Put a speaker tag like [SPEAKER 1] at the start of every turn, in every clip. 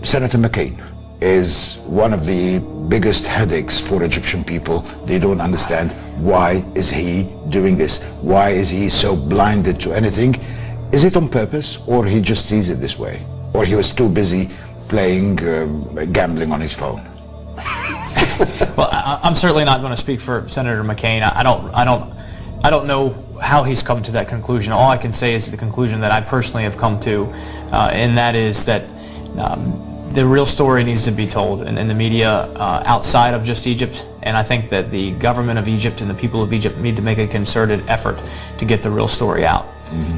[SPEAKER 1] Senator McCain is one of the biggest headaches for Egyptian people. They don't understand, why is he doing this? Why is he so blinded to anything? Is it on purpose, or he just sees it this way? Or he was too busy playing, gambling on his phone?
[SPEAKER 2] Well, I'm certainly not going to speak for Senator McCain. I don't know how he's come to that conclusion. All I can say is the conclusion that I personally have come to, and that is that the real story needs to be told in the media outside of just Egypt, and I think that the government of Egypt and the people of Egypt need to make a concerted effort to get the real story out,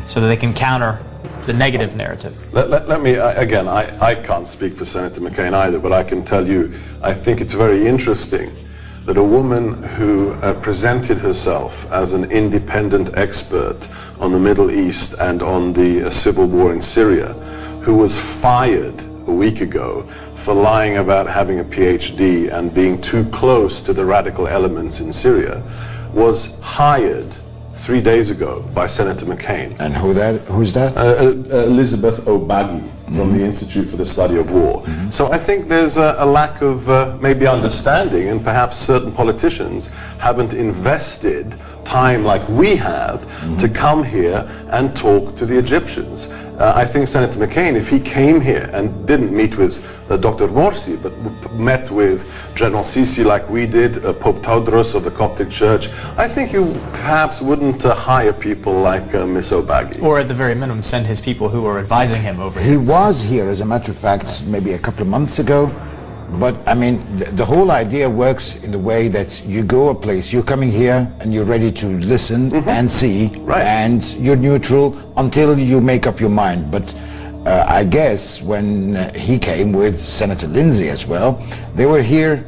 [SPEAKER 2] so that they can counter the negative narrative.
[SPEAKER 3] Let me, again, I can't speak for Senator McCain either, but I can tell you, I think it's very interesting that a woman who presented herself as an independent expert on the Middle East and on the civil war in Syria, who was fired a week ago for lying about having a PhD and being too close to the radical elements in Syria, was hired 3 days ago by Senator McCain.
[SPEAKER 1] And who's that?
[SPEAKER 3] Elizabeth Obagi from the Institute for the Study of War. So I think there's a lack of maybe understanding, and perhaps certain politicians haven't invested time like we have to come here and talk to the Egyptians. I think Senator McCain, if he came here and didn't meet with Dr. Morsi, but met with General Sisi like we did, Pope Tewodros of the Coptic Church, I think you perhaps wouldn't hire people like Miss Obagi.
[SPEAKER 2] Or at the very minimum, send his people who are advising him over here.
[SPEAKER 1] He was here, as a matter of fact, maybe a couple of months ago. But I mean, the whole idea works in the way that you go a place, you're coming here and you're ready to listen and see, and you're neutral until you make up your mind. But I guess when he came with Senator Lindsay as well, they were here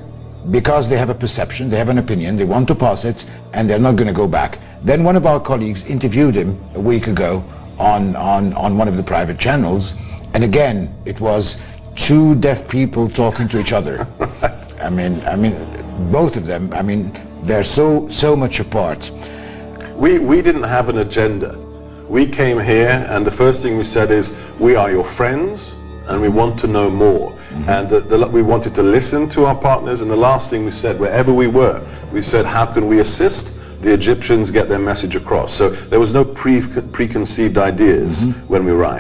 [SPEAKER 1] because they have a perception, they have an opinion, they want to pass it, and they're not going to go back. Then one of our colleagues interviewed him a week ago on one of the private channels, and again, it was two deaf people talking to each other. I mean, both of them. I mean, they're so much apart.
[SPEAKER 3] We didn't have an agenda. We came here, and the first thing we said is, we are your friends, and we want to know more. And we wanted to listen to our partners. And the last thing we said, wherever we were, we said, how can we assist the Egyptians get their message across? So there was no preconceived ideas when we arrived.